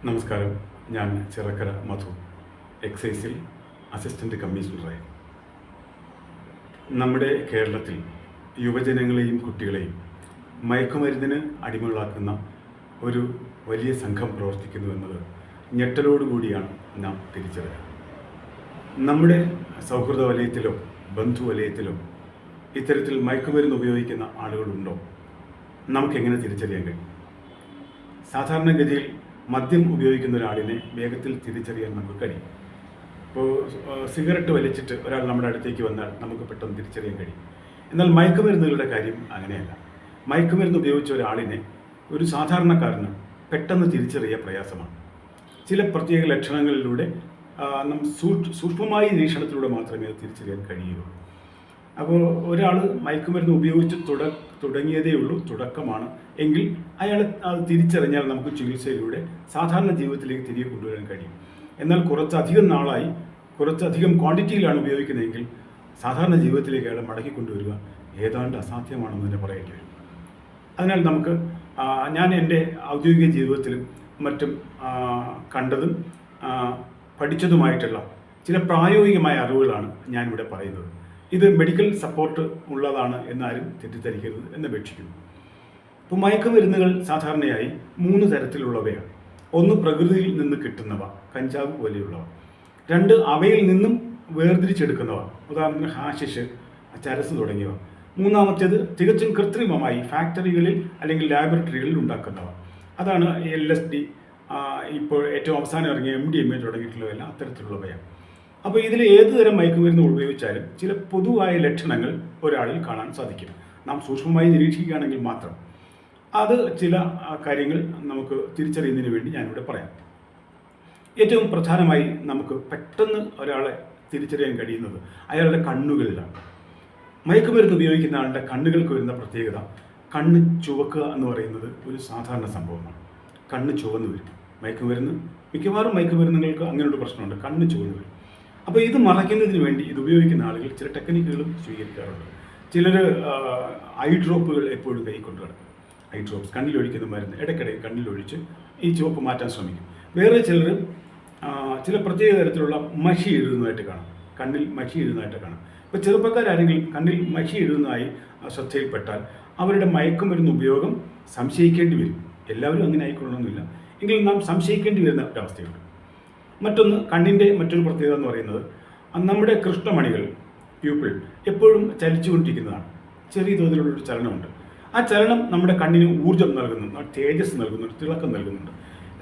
നമസ്കാരം. ഞാൻ ചിറക്കര മധു, എക്സൈസിൽ അസിസ്റ്റൻ്റ് കമ്മീഷണറായി. നമ്മുടെ കേരളത്തിൽ യുവജനങ്ങളെയും കുട്ടികളെയും മയക്കുമരുന്നിന് അടിമകളാക്കുന്ന ഒരു വലിയ സംഘം പ്രവർത്തിക്കുന്നു എന്നത് ഞെട്ടലോടുകൂടിയാണ് നാം തിരിച്ചറിയുക. നമ്മുടെ സൗഹൃദ വലയത്തിലോ ബന്ധുവലയത്തിലോ ഇത്തരത്തിൽ മയക്കുമരുന്ന് ഉപയോഗിക്കുന്ന ആളുകളുണ്ടോ? നമുക്കെങ്ങനെ തിരിച്ചറിയാൻ കഴിയും? സാധാരണഗതിയിൽ മദ്യം ഉപയോഗിക്കുന്ന ഒരാളിനെ വേഗത്തിൽ തിരിച്ചറിയാൻ നമുക്ക് കഴിയും. ഇപ്പോൾ സിഗരറ്റ് വലിച്ചിട്ട് ഒരാൾ നമ്മുടെ അടുത്തേക്ക് വന്നാൽ നമുക്ക് പെട്ടെന്ന് തിരിച്ചറിയാൻ കഴിയും. എന്നാൽ മയക്കുമരുന്നുകളുടെ കാര്യം അങ്ങനെയല്ല. മയക്കുമരുന്ന് ഉപയോഗിച്ച ഒരാളിനെ ഒരു സാധാരണക്കാരന് പെട്ടെന്ന് തിരിച്ചറിയാൻ പ്രയാസമാണ്. ചില പ്രത്യേക ലക്ഷണങ്ങളിലൂടെ സൂക്ഷ്മമായ നിരീക്ഷണത്തിലൂടെ മാത്രമേ അത് തിരിച്ചറിയാൻ കഴിയുകയുള്ളൂ. അപ്പോൾ ഒരാൾ മയക്കുമരുന്ന് ഉപയോഗിച്ച് തുടങ്ങിയതേ ഉള്ളൂ, തുടക്കമാണ് എങ്കിൽ അയാൾ അത് തിരിച്ചറിഞ്ഞാൽ നമുക്ക് ചികിത്സയിലൂടെ സാധാരണ ജീവിതത്തിലേക്ക് തിരികെ കൊണ്ടുവരാൻ കഴിയും. എന്നാൽ കുറച്ചധികം നാളായി കുറച്ചധികം ക്വാണ്ടിറ്റിയിലാണ് ഉപയോഗിക്കുന്നതെങ്കിൽ സാധാരണ ജീവിതത്തിലേക്ക് അയാളെ മടക്കി കൊണ്ടുവരിക ഏതാണ്ട് അസാധ്യമാണെന്ന് തന്നെ പറയേണ്ടി വരും. അതിനാൽ നമുക്ക് ഞാൻ എൻ്റെ ഔദ്യോഗിക ജീവിതത്തിലും മറ്റും കണ്ടതും പഠിച്ചതുമായിട്ടുള്ള ചില പ്രായോഗികമായ അറിവുകളാണ് ഞാനിവിടെ പറയുന്നത്. ഇത് മെഡിക്കൽ സപ്പോർട്ട് ഉള്ളതാണ് എന്നാരും തെറ്റിദ്ധരിക്കരുത് എന്നപേക്ഷിക്കുന്നു. ഇപ്പോൾ മയക്കുമരുന്നുകൾ സാധാരണയായി 3 തരത്തിലുള്ളവയാണ്. 1 പ്രകൃതിയിൽ നിന്ന് കിട്ടുന്നവ, കഞ്ചാവ് പോലെയുള്ളവ. 2 അവയിൽ നിന്നും വേർതിരിച്ചെടുക്കുന്നവ, ഉദാഹരണത്തിന് ഹാഷിഷ്, ചരസ് തുടങ്ങിയവ. 3-മത്തേത് തികച്ചും കൃത്രിമമായി ഫാക്ടറികളിൽ അല്ലെങ്കിൽ ലാബറട്ടറികളിൽ ഉണ്ടാക്കുന്നവ. അതാണ് LSD, ഇപ്പോൾ ഏറ്റവും അവസാനം ഇറങ്ങിയ MDMA തുടങ്ങിയിട്ടുള്ളവയെല്ലാം അത്തരത്തിലുള്ളവയാണ്. അപ്പോൾ ഇതിൽ ഏത് തരം മയക്കുമരുന്ന് ഉപയോഗിച്ചാലും ചില പൊതുവായ ലക്ഷണങ്ങൾ ഒരാളിൽ കാണാൻ സാധിക്കും. നാം സൂക്ഷ്മമായി നിരീക്ഷിക്കുകയാണെങ്കിൽ മാത്രം. അത് ചില കാര്യങ്ങൾ നമുക്ക് തിരിച്ചറിയുന്നതിന് വേണ്ടി ഞാനിവിടെ പറയാം. ഏറ്റവും പ്രധാനമായി നമുക്ക് പെട്ടെന്ന് ഒരാളെ തിരിച്ചറിയാൻ കഴിയുന്നത് അയാളുടെ കണ്ണുകളിലാണ്. മയക്കുമരുന്ന് ഉപയോഗിക്കുന്ന ആളുടെ കണ്ണുകൾക്ക് വരുന്ന പ്രത്യേകത, കണ്ണ് ചുവക്കുക എന്ന് പറയുന്നത് ഒരു സാധാരണ സംഭവമാണ്. കണ്ണ് ചുവന്ന് വരും. മിക്കവാറും മയക്കുമരുന്നുകൾക്ക് അങ്ങനെയൊരു പ്രശ്നമുണ്ട്, കണ്ണ് ചുവന്ന് വരും. അപ്പോൾ ഇത് മറയ്ക്കുന്നതിന് വേണ്ടി ഇത് ഉപയോഗിക്കുന്ന ആളുകൾ ചില ടെക്നിക്കുകളും സ്വീകരിക്കാറുണ്ട്. ചിലർ ഐ ഡ്രോപ്പുകൾ എപ്പോഴും കൈക്കൊണ്ട് കിടക്കും. ഐ ഡ്രോപ്സ്, കണ്ണിലൊഴിക്കുന്ന മരുന്ന് ഇടയ്ക്കിടയ്ക്ക് കണ്ണിലൊഴിച്ച് ഈ ചുവപ്പ് മാറ്റാൻ ശ്രമിക്കും. വേറെ ചിലർ ചില പ്രത്യേക തരത്തിലുള്ള മഷി എഴുതുന്നതായിട്ട് കാണാം, കണ്ണിൽ മഷി എഴുതുന്നതായിട്ട് കാണാം. ഇപ്പോൾ ചെറുപ്പക്കാരാരെങ്കിലും കണ്ണിൽ മഷി എഴുതുന്നതായി ശ്രദ്ധയിൽപ്പെട്ടാൽ അവരുടെ മയക്കുമരുന്ന് ഉപയോഗം സംശയിക്കേണ്ടി വരും. എല്ലാവരും അങ്ങനെ ആയിക്കൊള്ളണമെന്നില്ല, എങ്കിലും നാം സംശയിക്കേണ്ടി വരുന്ന ഒരവസ്ഥയുണ്ട്. മറ്റൊന്ന്, കണ്ണിൻ്റെ മറ്റൊരു പ്രത്യേകത എന്ന് പറയുന്നത് നമ്മുടെ കൃഷ്ണമണികൾ, പ്യൂപ്പിൾ എപ്പോഴും ചലിച്ചുകൊണ്ടിരിക്കുന്നതാണ്. ചെറിയ തോതിലുള്ളൊരു ചലനമുണ്ട്. ആ ചലനം നമ്മുടെ കണ്ണിന് ഊർജ്ജം നൽകുന്നുണ്ട്, തേജസ് നൽകുന്നുണ്ട്, തിളക്കം നൽകുന്നുണ്ട്.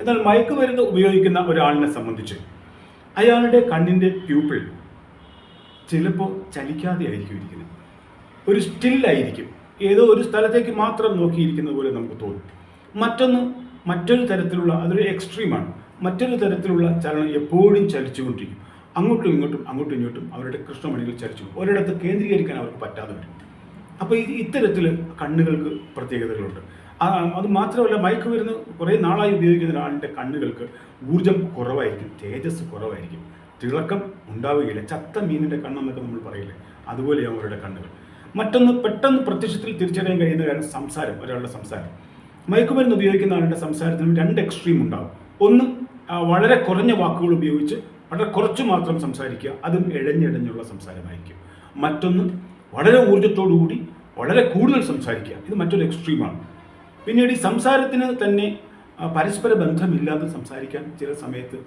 എന്നാൽ മയക്കുമരുന്ന് ഉപയോഗിക്കുന്ന ഒരാളിനെ സംബന്ധിച്ച് അയാളുടെ കണ്ണിൻ്റെ പ്യൂപ്പിൾ ചിലപ്പോൾ ചലിക്കാതെ ആയിരിക്കും ഇരിക്കുന്നത്, ഒരു സ്റ്റില്ലായിരിക്കും, ഏതോ ഒരു സ്ഥലത്തേക്ക് മാത്രം നോക്കിയിരിക്കുന്ന പോലെ നമുക്ക് തോന്നും. മറ്റൊരു തരത്തിലുള്ള, അതൊരു എക്സ്ട്രീമാണ്, മറ്റൊരു തരത്തിലുള്ള ചലനം എപ്പോഴും ചലിച്ചുകൊണ്ടിരിക്കും. അങ്ങോട്ടും ഇങ്ങോട്ടും അവരുടെ കൃഷ്ണമണികൾ ചലിച്ചു, ഒരിടത്ത് കേന്ദ്രീകരിക്കാൻ അവർക്ക് പറ്റാതെ വരും. അപ്പോൾ ഇത്തരത്തിൽ കണ്ണുകൾക്ക് പ്രത്യേകതകളുണ്ട്. അത് മാത്രമല്ല, മയക്കുമരുന്ന് കുറേ നാളായി ഉപയോഗിക്കുന്ന ഒരാളുടെ കണ്ണുകൾക്ക് ഊർജ്ജം കുറവായിരിക്കും, തേജസ് കുറവായിരിക്കും, തിളക്കം ഉണ്ടാവുകയില്ല. ചത്ത മീനിൻ്റെ കണ്ണെന്നൊക്കെ നമ്മൾ പറയില്ലേ, അതുപോലെയാണ് അവരുടെ കണ്ണുകൾ. മറ്റൊന്ന്, പെട്ടെന്ന് പ്രത്യക്ഷത്തിൽ തിരിച്ചറിയാൻ കഴിയുന്ന കാര്യം സംസാരം, ഒരാളുടെ സംസാരം. മയക്കുമരുന്ന് ഉപയോഗിക്കുന്ന ആളുടെ സംസാരത്തിന് 2 എക്സ്ട്രീം ഉണ്ടാകും. ഒന്ന്, വളരെ കുറഞ്ഞ വാക്കുകൾ ഉപയോഗിച്ച് വളരെ കുറച്ച് മാത്രം സംസാരിക്കുക, അതും ഇഴഞ്ഞിഴഞ്ഞുള്ള സംസാരമായിരിക്കും. മറ്റൊന്ന്, വളരെ ഊർജ്ജത്തോടുകൂടി വളരെ കൂടുതൽ സംസാരിക്കുക, ഇത് മറ്റൊരു എക്സ്ട്രീമാണ്. പിന്നീട് ഈ സംസാരത്തിന് തന്നെ പരസ്പര ബന്ധമില്ലാതെ സംസാരിക്കാൻ ചില സമയത്ത്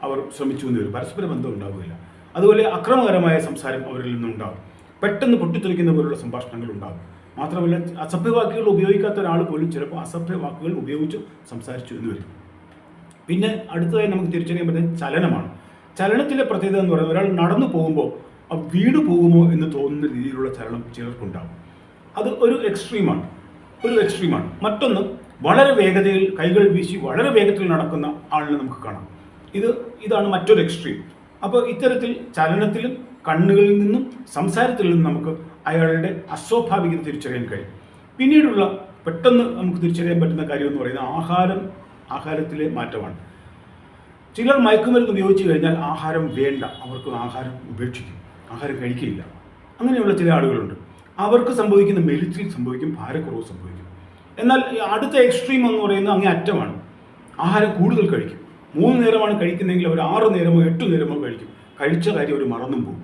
അവർ ശ്രമിച്ചു എന്ന് വരും, പരസ്പര ബന്ധം ഉണ്ടാവുകയില്ല. അതുപോലെ അക്രമകരമായ സംസാരം അവരിൽ നിന്നുണ്ടാകും, പെട്ടെന്ന് പൊട്ടിത്തെറിക്കുന്ന പോലുള്ള സംഭാഷണങ്ങൾ ഉണ്ടാകും. മാത്രമല്ല, അസഭ്യവാക്കുകൾ ഉപയോഗിക്കാത്ത ഒരാൾ പോലും ചിലപ്പോൾ അസഭ്യവാക്കുകൾ ഉപയോഗിച്ച് സംസാരിച്ചു എന്ന് വരും. പിന്നെ അടുത്തതായി നമുക്ക് തിരിച്ചറിയാൻ പറ്റുന്ന ചലനമാണ്. ചലനത്തിലെ പ്രത്യേകത എന്ന് പറയുന്നത്, ഒരാൾ നടന്നു പോകുമ്പോൾ വീട് പോകുമോ എന്ന് തോന്നുന്ന രീതിയിലുള്ള ചലനം ചിലർക്കുണ്ടാകും. അത് ഒരു എക്സ്ട്രീമാണ്. മറ്റൊന്ന്, വളരെ വേഗതയിൽ കൈകൾ വീശി വളരെ വേഗത്തിൽ നടക്കുന്ന ആളിനെ നമുക്ക് കാണാം. ഇതാണ് മറ്റൊരു എക്സ്ട്രീം. അപ്പോൾ ഇത്തരത്തിൽ ചലനത്തിലും കണ്ണുകളിൽ നിന്നും സംസാരത്തിൽ നിന്നും നമുക്ക് അയാളുടെ അസ്വാഭാവികത തിരിച്ചറിയാൻ കഴിയും. പിന്നീടുള്ള പെട്ടെന്ന് നമുക്ക് തിരിച്ചറിയാൻ പറ്റുന്ന കാര്യം എന്ന് പറയുന്നത് ആഹാരത്തിലെ മാറ്റമാണ്. ചിലർ മയക്കുമരുന്ന് ഉപയോഗിച്ച് കഴിഞ്ഞാൽ ആഹാരം വേണ്ട, അവർക്ക് ആഹാരം ഉപേക്ഷിക്കും, ആഹാരം കഴിക്കുകയില്ല. അങ്ങനെയുള്ള ചില ആളുകളുണ്ട്. അവർക്ക് സംഭവിക്കുന്ന മെലിച്ചിൽ സംഭവിക്കും, ഭാരക്കുറവ് സംഭവിക്കും. എന്നാൽ അടുത്ത എക്സ്ട്രീം എന്ന് പറയുന്നത് അങ്ങേ അറ്റമാണ്. ആഹാരം കൂടുതൽ കഴിക്കും. 3 നേരമാണ് കഴിക്കുന്നതെങ്കിൽ അവർ 6 നേരമോ 8 നേരമോ കഴിക്കും. കഴിച്ച കാര്യം അവർ മറന്നും പോകും.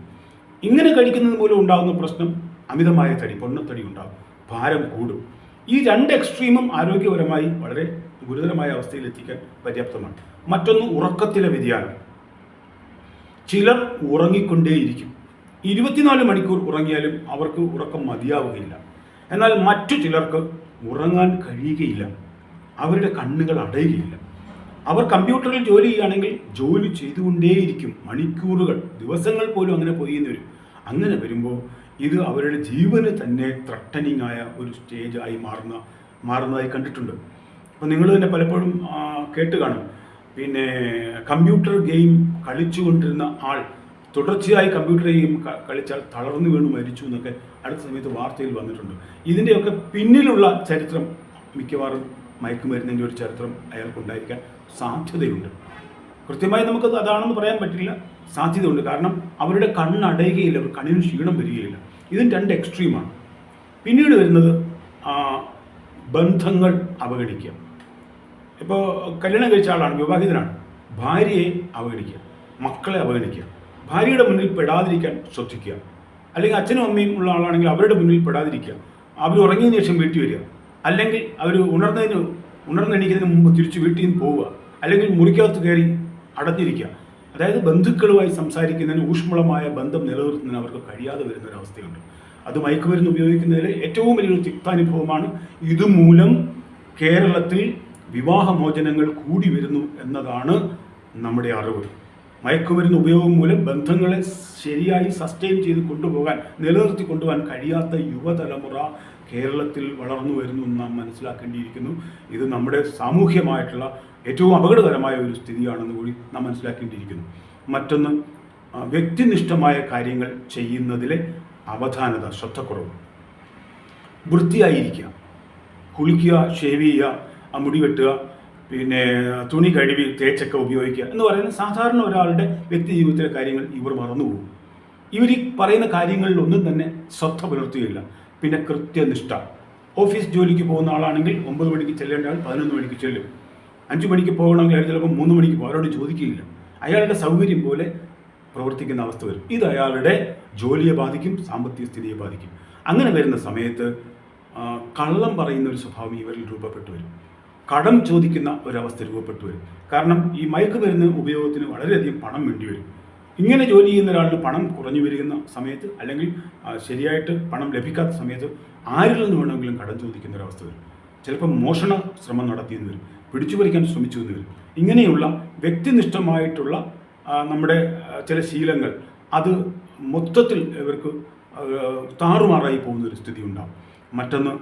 ഇങ്ങനെ കഴിക്കുന്നത് മൂലം ഉണ്ടാകുന്ന പ്രശ്നം അമിതമായ തടി, പൊണ്ണത്തടി ഉണ്ടാകും, ഭാരം കൂടും. ഈ 2 എക്സ്ട്രീമും ആരോഗ്യപരമായി വളരെ ഗുരുതരമായ അവസ്ഥയിൽ എത്തിക്കാൻ പര്യാപ്തമാണ്. മറ്റൊന്ന് ഉറക്കത്തിലെ വ്യതിയാനം. ചിലർ ഉറങ്ങിക്കൊണ്ടേയിരിക്കും. 24 മണിക്കൂർ ഉറങ്ങിയാലും അവർക്ക് ഉറക്കം മതിയാവുകയില്ല. എന്നാൽ മറ്റു ചിലർക്ക് ഉറങ്ങാൻ കഴിയുകയില്ല. അവരുടെ കണ്ണുകൾ അടയുകയില്ല. അവർ കമ്പ്യൂട്ടറിൽ ജോലി ചെയ്യുകയാണെങ്കിൽ ജോലി ചെയ്തുകൊണ്ടേയിരിക്കും, മണിക്കൂറുകൾ, ദിവസങ്ങൾ പോലും അങ്ങനെ പോയിന്ന് വരും. അങ്ങനെ വരുമ്പോൾ ഇത് അവരുടെ ജീവന് തന്നെ ത്രട്ടനിങ് ആയ ഒരു സ്റ്റേജായി മാറുന്നതായി കണ്ടിട്ടുണ്ട്. അപ്പോൾ നിങ്ങൾ തന്നെ പലപ്പോഴും കേട്ട് കാണും, പിന്നെ കമ്പ്യൂട്ടർ ഗെയിം കളിച്ചുകൊണ്ടിരുന്ന ആൾ തുടർച്ചയായി കമ്പ്യൂട്ടർ ഗെയിം കളിച്ചാൽ തളർന്നു വീണ് മരിച്ചു എന്നൊക്കെ അടുത്ത സമയത്ത് വാർത്തയിൽ വന്നിട്ടുണ്ട്. ഇതിൻ്റെയൊക്കെ പിന്നിലുള്ള ചരിത്രം മിക്കവാറും മയക്കുമരുന്നിൻ്റെ ഒരു ചരിത്രം അയാൾക്കുണ്ടായിരിക്കാൻ സാധ്യതയുണ്ട്. കൃത്യമായി നമുക്കത് അതാണെന്ന് പറയാൻ പറ്റില്ല, സാധ്യതയുണ്ട്. കാരണം അവരുടെ കണ്ണടയുകയില്ല, അവർ കണ്ണിന് ക്ഷീണം വരികയില്ല. ഇതിന് 2 എക്സ്ട്രീമാണ്. പിന്നീട് വരുന്നത് ബന്ധങ്ങൾ അവഗണിക്കുക. ഇപ്പോൾ കല്യാണം കഴിച്ച ആളാണ്, വിവാഹിതനാണ്, ഭാര്യയെ അവഗണിക്കുക, മക്കളെ അവഗണിക്കുക, ഭാര്യയുടെ മുന്നിൽ പെടാതിരിക്കാൻ ശ്രദ്ധിക്കുക. അല്ലെങ്കിൽ അച്ഛനും അമ്മയും ഉള്ള ആളാണെങ്കിൽ അവരുടെ മുന്നിൽ പെടാതിരിക്കുക. അവർ ഉറങ്ങിയതിന് ശേഷം വീട്ടിൽ വരിക, അല്ലെങ്കിൽ അവർ ഉണർന്നെണീക്കുന്നതിന് മുമ്പ് തിരിച്ച് വീട്ടിൽ നിന്ന് പോവുക, അല്ലെങ്കിൽ മുറിക്കകത്ത് കയറി അടഞ്ഞിരിക്കുക. അതായത് ബന്ധുക്കളുമായി സംസാരിക്കുന്നതിന്, ഊഷ്മളമായ ബന്ധം നിലനിർത്തുന്നതിന് അവർക്ക് കഴിയാതെ വരുന്നൊരവസ്ഥയുണ്ട്. അത് മയക്കുമരുന്ന് ഉപയോഗിക്കുന്നതിൽ ഏറ്റവും വലിയൊരു തിക്താനുഭവമാണ്. ഇതുമൂലം കേരളത്തിൽ വിവാഹമോചനങ്ങൾ കൂടി വരുന്നു എന്നതാണ് നമ്മുടെ അറിവ്. മയക്കുമരുന്ന് ഉപയോഗം മൂലം ബന്ധങ്ങളെ ശരിയായി സസ്റ്റെയിൻ ചെയ്ത് കൊണ്ടുപോകാൻ, നിലനിർത്തി കൊണ്ടുപോകാൻ കഴിയാത്ത യുവതലമുറ കേരളത്തിൽ വളർന്നു വരുന്നു എന്ന് നാം മനസ്സിലാക്കേണ്ടിയിരിക്കുന്നു. ഇത് നമ്മുടെ സാമൂഹ്യമായിട്ടുള്ള ഏറ്റവും അപകടകരമായ ഒരു സ്ഥിതിയാണെന്ന് കൂടി നാം മനസ്സിലാക്കേണ്ടിയിരിക്കുന്നു. മറ്റൊന്ന്, വ്യക്തിനിഷ്ഠമായ കാര്യങ്ങൾ ചെയ്യുന്നതിലെ അവധാനത, ശ്രദ്ധക്കുറവ്. വൃത്തിയായിരിക്കുക, കുളിക്കുക, ഷേവ് ചെയ്യുക, മുടി വെട്ടുക, പിന്നെ തുണി കഴുകി തേച്ചൊക്കെ ഉപയോഗിക്കുക എന്ന് പറയുന്ന സാധാരണ ഒരാളുടെ വ്യക്തി ജീവിതത്തിലെ കാര്യങ്ങൾ ഇവർ മറന്നുപോകും. ഇവർ ഈ പറയുന്ന കാര്യങ്ങളിലൊന്നും തന്നെ ശ്രദ്ധ പുലർത്തുകയില്ല. പിന്നെ കൃത്യനിഷ്ഠ. ഓഫീസ് ജോലിക്ക് പോകുന്ന ആളാണെങ്കിൽ 9 മണിക്ക് ചെല്ലേണ്ട ആൾ 11 മണിക്ക് ചെല്ലും. 5 മണിക്ക് പോകണമെങ്കിൽ അയാൾ ചിലപ്പോൾ 3 മണിക്ക് പോകും. അവരോട് ചോദിക്കുകയില്ല. അയാളുടെ സൗകര്യം പോലെ പ്രവർത്തിക്കുന്ന അവസ്ഥ വരും. ഇത് അയാളുടെ ജോലിയെ ബാധിക്കും, സാമ്പത്തിക സ്ഥിതിയെ ബാധിക്കും. അങ്ങനെ വരുന്ന സമയത്ത് കള്ളം പറയുന്ന ഒരു സ്വഭാവം ഇവരിൽ രൂപപ്പെട്ടു വരും. കടം ചോദിക്കുന്ന ഒരവസ്ഥ രൂപപ്പെട്ടു വരും. കാരണം ഈ മയക്കുമരുന്ന് ഉപയോഗത്തിന് വളരെയധികം പണം വേണ്ടി വരും. ഇങ്ങനെ ജോലി ചെയ്യുന്ന ഒരാളിന് പണം കുറഞ്ഞു വരുന്ന സമയത്ത്, അല്ലെങ്കിൽ ശരിയായിട്ട് പണം ലഭിക്കാത്ത സമയത്ത് ആരിൽ നിന്ന് വേണമെങ്കിലും കടം ചോദിക്കുന്ന ഒരവസ്ഥ വരും. ചിലപ്പോൾ മോഷണ ശ്രമം നടത്തിയെന്ന് വരും, പിടിച്ചുപറിക്കാൻ ശ്രമിച്ചു എന്ന് വരും. ഇങ്ങനെയുള്ള വ്യക്തിനിഷ്ഠമായിട്ടുള്ള നമ്മുടെ ചില ശീലങ്ങൾ അത് മൊത്തത്തിൽ ഇവർക്ക് താറുമാറായി പോകുന്നൊരു സ്ഥിതി ഉണ്ടാകും. മറ്റൊന്ന്,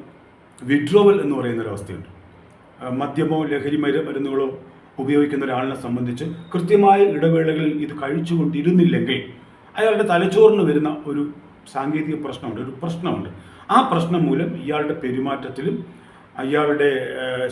വിഡ്രോവൽ എന്ന് പറയുന്നൊരവസ്ഥയുണ്ട്. മദ്യമോ ലഹരി മരുന്നുകളോ ഉപയോഗിക്കുന്ന ഒരാളിനെ സംബന്ധിച്ച് കൃത്യമായ ഇടവേളകളിൽ ഇത് കഴിച്ചുകൊണ്ടിരുന്നില്ലെങ്കിൽ അയാളുടെ തലച്ചോറിന് വരുന്ന ഒരു സാങ്കേതിക പ്രശ്നമുണ്ട്. ആ പ്രശ്നം മൂലം ഇയാളുടെ പെരുമാറ്റത്തിലും അയാളുടെ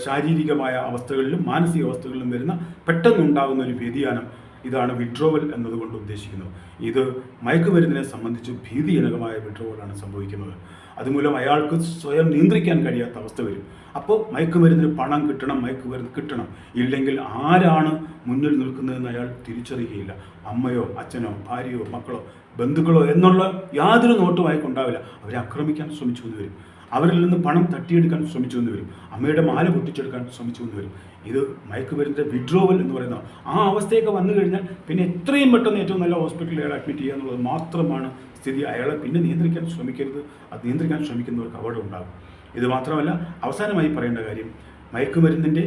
ശാരീരികമായ അവസ്ഥകളിലും മാനസിക അവസ്ഥകളിലും വരുന്ന പെട്ടെന്നുണ്ടാകുന്ന ഒരു വ്യതിയാനം, ഇതാണ് വിഡ്രോവൽ എന്നതുകൊണ്ട് ഉദ്ദേശിക്കുന്നത്. ഇത് മയക്കുമരുന്നിനെ സംബന്ധിച്ച് ഭീതിജനകമായ വിഡ്രോവലാണ് സംഭവിക്കുന്നത്. അതുമൂലം അയാൾക്ക് സ്വയം നിയന്ത്രിക്കാൻ കഴിയാത്ത അവസ്ഥ വരും. അപ്പോൾ മയക്കുമരുന്നിന് പണം കിട്ടണം, മയക്കുമരുന്ന് കിട്ടണം, ഇല്ലെങ്കിൽ ആരാണ് മുന്നിൽ നിൽക്കുന്നതെന്ന് അയാൾ തിരിച്ചറിയുകയില്ല. അമ്മയോ അച്ഛനോ ഭാര്യയോ മക്കളോ ബന്ധുക്കളോ എന്നുള്ള യാതൊരു നോട്ടുമായിക്കൊണ്ടാവില്ല. അവരെ ആക്രമിക്കാൻ ശ്രമിച്ചു എന്ന് വരും. അവരിൽ നിന്ന് പണം തട്ടിയെടുക്കാൻ ശ്രമിച്ചു എന്ന് വരും. അമ്മയുടെ മാല പൊട്ടിച്ചെടുക്കാൻ ശ്രമിച്ചു എന്ന് വരും. ഇത് മയക്കുമരുന്നിൻ്റെ വിഡ്രോവൽ എന്ന് പറയുന്ന ആ അവസ്ഥയൊക്കെ വന്നു കഴിഞ്ഞാൽ പിന്നെ എത്രയും പെട്ടെന്ന് ഏറ്റവും നല്ല ഹോസ്പിറ്റലിൽ അയാൾ അഡ്മിറ്റ് ചെയ്യുക എന്നുള്ളത് മാത്രമാണ് സ്ഥിതി. അയാളെ പിന്നെ നിയന്ത്രിക്കാൻ ശ്രമിക്കരുത്. അത് നിയന്ത്രിക്കാൻ ശ്രമിക്കുന്നവർക്ക് അപകടം ഉണ്ടാകും. ഇത് മാത്രമല്ല, അവസാനമായി പറയേണ്ട കാര്യം, മയക്കുമരുന്നിൻ്റെ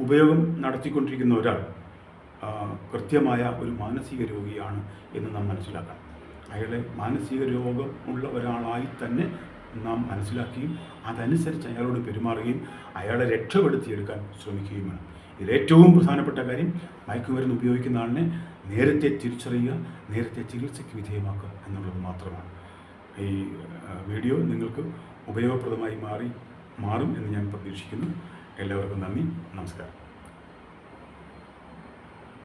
ഉപയോഗം നടത്തിക്കൊണ്ടിരിക്കുന്ന ഒരാൾ കൃത്യമായ ഒരു മാനസിക രോഗിയാണ് എന്ന് നാം മനസ്സിലാക്കണം. അയാളെ മാനസിക രോഗം ഉള്ള ഒരാളായി തന്നെ നാം മനസ്സിലാക്കുകയും അതനുസരിച്ച് അയാളോട് പെരുമാറുകയും അയാളെ രക്ഷപ്പെടുത്തിയെടുക്കാൻ ശ്രമിക്കുകയും വേണം. ഇതിലേറ്റവും പ്രധാനപ്പെട്ട കാര്യം, മയക്കുമരുന്ന് ഉപയോഗിക്കുന്ന ആളിനെ നേരത്തെ തിരിച്ചറിയുക, നേരത്തെ ചികിത്സയ്ക്ക് വിധേയമാക്കുക എന്നുള്ളത് മാത്രമാണ്. ഈ വീഡിയോ നിങ്ങൾക്ക് ഉപയോഗപ്രദമായി മാറും എന്ന് ഞാൻ പ്രതീക്ഷിക്കുന്നു. എല്ലാവർക്കും നന്ദി, നമസ്കാരം.